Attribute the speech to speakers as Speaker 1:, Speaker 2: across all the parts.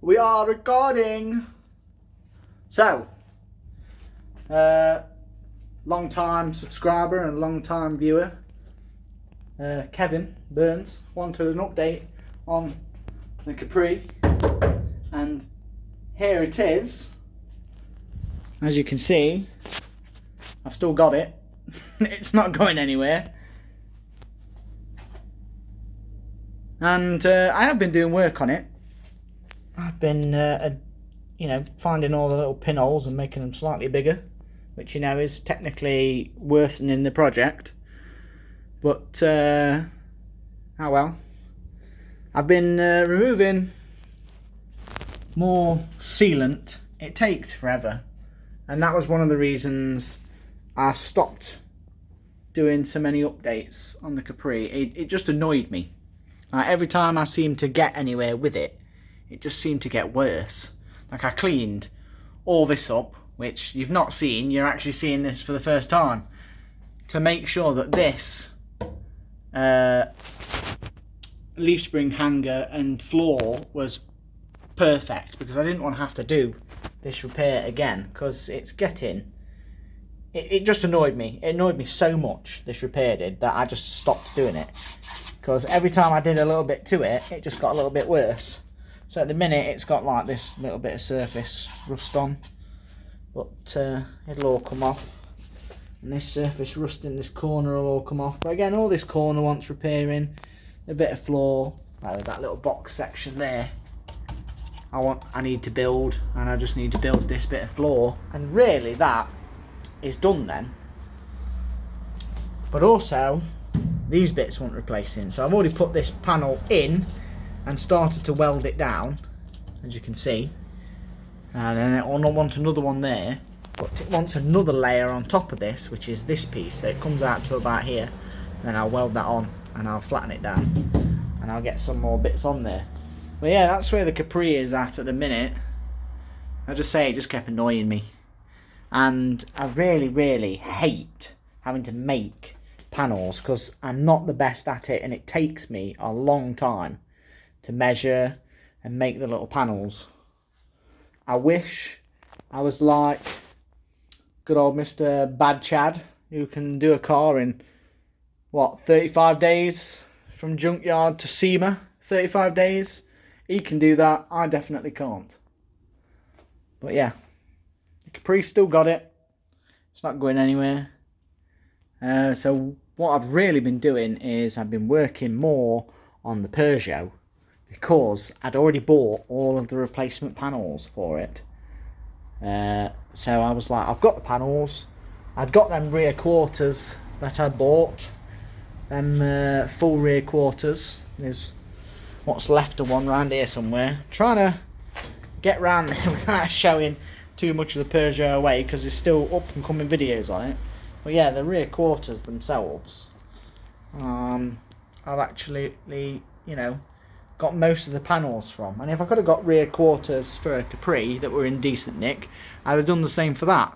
Speaker 1: We are recording. So, long time subscriber and long time viewer, Kevin Burns, wanted an update on the Capri, and here it is. As you can see, I've still got it. It's not going anywhere. And I have been doing work on it. I've been, finding all the little pinholes and making them slightly bigger, which, is technically worsening the project. But, oh well. I've been removing more sealant. It takes forever. And that was one of the reasons I stopped doing so many updates on the Capri. It just annoyed me. Every time I seemed to get anywhere with it, it just seemed to get worse. Like, I cleaned all this up, which you've not seen. You're actually seeing this for the first time, to make sure that this leaf spring hanger and floor was perfect, because I didn't want to have to do this repair again, because it's getting... It just annoyed me. It annoyed me so much, this repair did, that I just stopped doing it. Because every time I did a little bit to it, it just got a little bit worse. So at the minute, it's got like this little bit of surface rust on. But it'll all come off. And this surface rust in this corner will all come off. But again, all this corner wants repairing. A bit of floor, like that little box section there. I need to build, and I just need to build this bit of floor. And really, that is done then. But also, these bits want replacing. So I've already put this panel in and started to weld it down, as you can see. And then it will not want another one there, but it wants another layer on top of this, which is this piece. So it comes out to about here, and then I'll weld that on and I'll flatten it down, and I'll get some more bits on there. But yeah, that's where the Capri is at the minute. I just say, it just kept annoying me. And I really hate having to make panels, because I'm not the best at it, and it takes me a long time to measure and make the little panels. I wish I was like good old Mr. Bad Chad, who can do a car in, what, 35 days from junkyard to SEMA. 35 days. He can do that. I definitely can't. But yeah, the Capri's still got it. It's not going anywhere. So what I've really been doing is I've been working more on the Peugeot, because I'd already bought all of the replacement panels for it. So I was like, I've got the panels. I'd got them rear quarters that I bought. Them full rear quarters. There's what's left of one round here somewhere. Trying to get round there without showing too much of the Peugeot away, because there's still up and coming videos on it. But yeah, the rear quarters themselves, I've actually, got most of the panels from. And if I could have got rear quarters for a Capri that were in decent nick, I'd have done the same for that.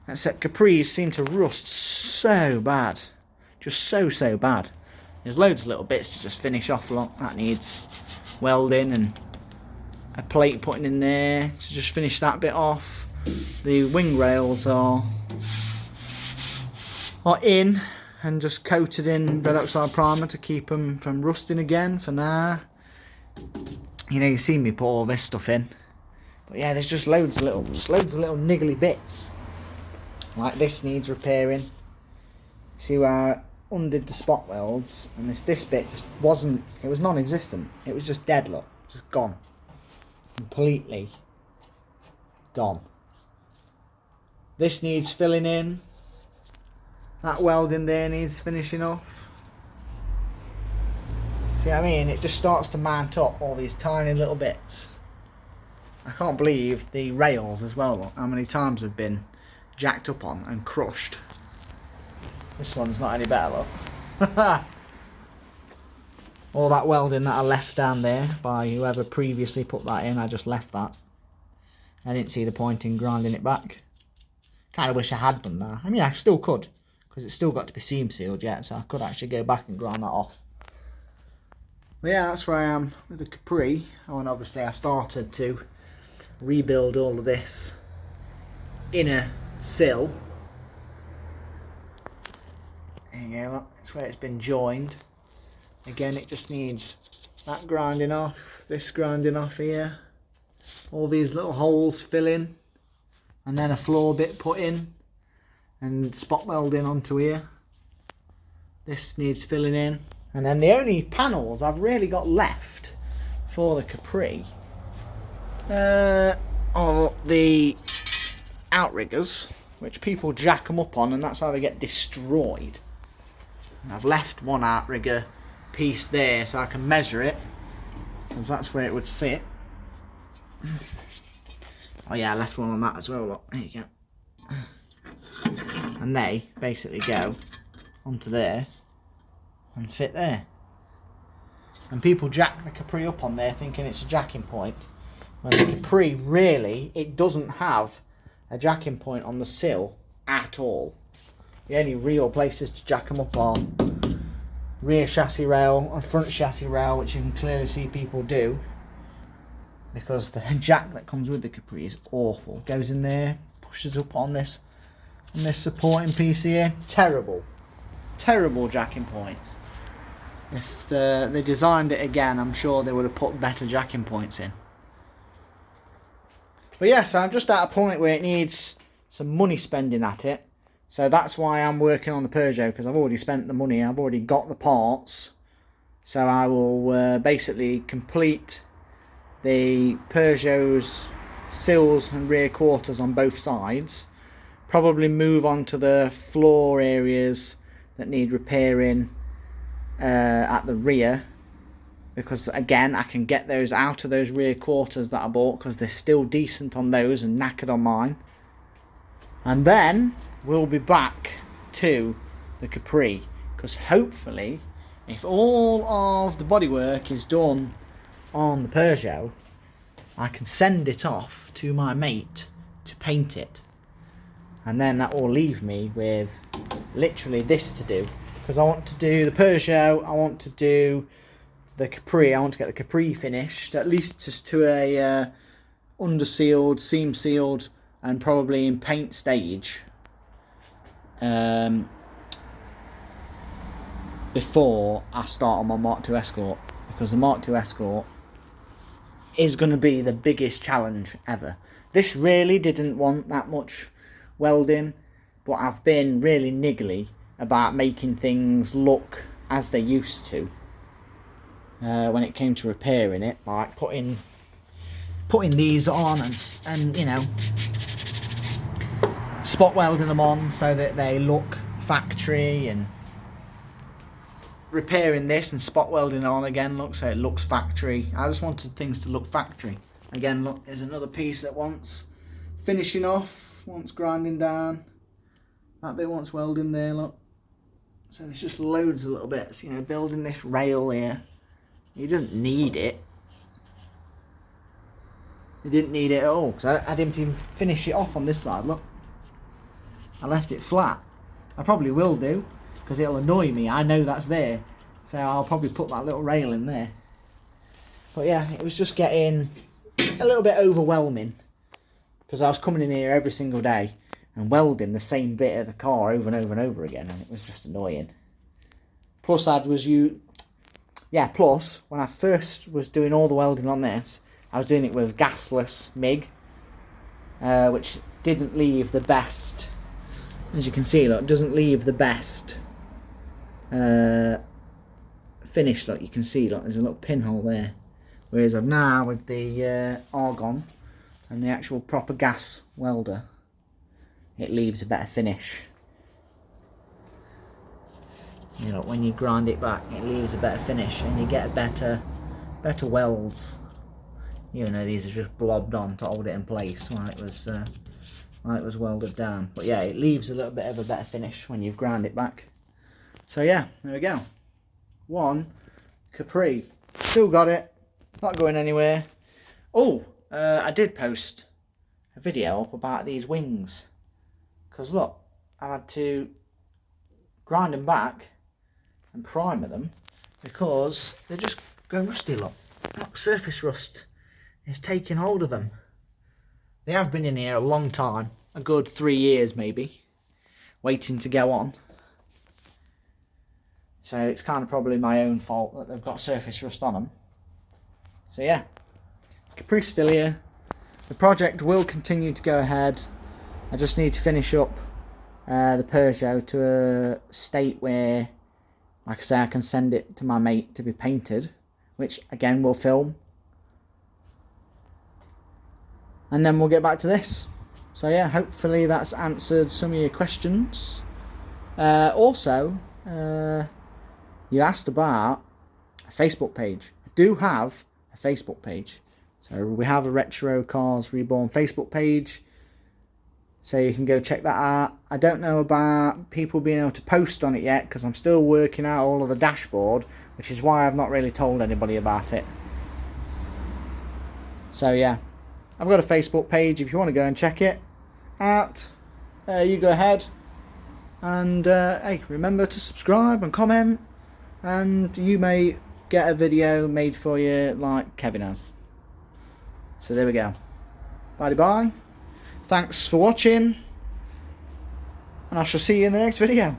Speaker 1: Except Capris seem to rust so bad. Just so bad. There's loads of little bits to just finish off that needs welding, and a plate putting in there to just finish that bit off. The wing rails are in and just coated in red oxide primer to keep them from rusting again for now. You see me put all this stuff in. But yeah, there's just loads of little niggly bits. Like this needs repairing. See where I undid the spot welds, and this bit just wasn't, it was non-existent. It was just dead, look, just gone. Completely gone. This needs filling in. That welding there needs finishing off. See what I mean? It just starts to mount up all these tiny little bits. I can't believe the rails as well, how many times have been jacked up on and crushed. This one's not any better, look. All that welding that I left down there by whoever previously put that in, I just left that. I didn't see the point in grinding it back. Kind of wish I had done that. I mean, I still could, because it's still got to be seam sealed yet, so I could actually go back and grind that off. Well, yeah, that's where I am with the Capri. Oh, and obviously I started to rebuild all of this inner sill. There you go, look, that's where it's been joined. Again, it just needs that grinding off, this grinding off here, all these little holes fill in, and then a floor bit put in and spot welding onto here. This needs filling in, and then the only panels I've really got left for the Capri are the outriggers, which people jack them up on, and that's how they get destroyed. And I've left one outrigger piece there so I can measure it, because that's where it would sit. Oh yeah, I left one on that as well, look, there you go. And they basically go onto there and fit there. And people jack the Capri up on there thinking it's a jacking point, when the Capri really, it doesn't have a jacking point on the sill at all. The only real places to jack them up on rear chassis rail and front chassis rail, which you can clearly see people do, because the jack that comes with the Capri is awful. Goes in there, pushes up on this supporting piece here. Terrible jacking points. If they designed it again, I'm sure they would have put better jacking points in. But yeah, so I'm just at a point where it needs some money spending at it. So that's why I'm working on the Peugeot, because I've already spent the money, I've already got the parts. So I will basically complete the Peugeot's sills and rear quarters on both sides. Probably move on to the floor areas that need repairing at the rear, because again I can get those out of those rear quarters that I bought, because they're still decent on those and knackered on mine. And then we'll be back to the Capri, because hopefully, if all of the bodywork is done on the Peugeot, I can send it off to my mate to paint it, and then that will leave me with literally this to do, because I want to do the Peugeot, I want to do the Capri, I want to get the Capri finished, at least just to a under sealed, seam sealed, and probably in paint stage before I start on my Mark II Escort, because the Mark II Escort is going to be the biggest challenge ever. This really didn't want that much welding, but I've been really niggly about making things look as they used to when it came to repairing it, like putting these on and you know, spot welding them on so that they look factory, and repairing this and spot welding on again, look, so it looks factory. I just wanted things to look factory. Again, look, there's another piece that wants finishing off, wants grinding down. That bit wants welding there, look. So there's just loads of little bits, you know, building this rail here. He doesn't need it. He didn't need it at all, because I didn't even finish it off on this side, look. I left it flat. I probably will do, because it'll annoy me. I know that's there, so I'll probably put that little rail in there. But yeah, it was just getting a little bit overwhelming, because I was coming in here every single day and welding the same bit of the car over and over and over again, and it was just annoying. Plus plus when I first was doing all the welding on this, I was doing it with gasless MIG, which didn't leave the best. As you can see, look, it doesn't leave the best finish. Look, you can see, look, there's a little pinhole there. Whereas I've now, with the argon and the actual proper gas welder, it leaves a better finish. You know, when you grind it back, it leaves a better finish, and you get better welds. Even though these are just blobbed on to hold it in place while it was welded down. But yeah, it leaves a little bit of a better finish when you've ground it back. So yeah, there we go. One Capri. Still got it. Not going anywhere. Oh, I did post a video up about these wings. Because look, I had to grind them back and primer them, because they're just going rusty, look. Surface rust is taking hold of them. They have been in here a long time, a good 3 years maybe, waiting to go on. So it's kind of probably my own fault that they've got surface rust on them. So yeah, Capri's still here. The project will continue to go ahead. I just need to finish up the Peugeot to a state where, like I say, I can send it to my mate to be painted, which again we'll film. And then we'll get back to this. So yeah, hopefully that's answered some of your questions. Also, you asked about a Facebook page. I do have a Facebook page. So we have a Retro Cars Reborn Facebook page. So you can go check that out. I don't know about people being able to post on it yet, because I'm still working out all of the dashboard, which is why I've not really told anybody about it. So yeah, I've got a Facebook page. If you want to go and check it out, you go ahead. And hey, remember to subscribe and comment, and you may get a video made for you like Kevin has. So there we go. Bye. Thanks for watching, and I shall see you in the next video.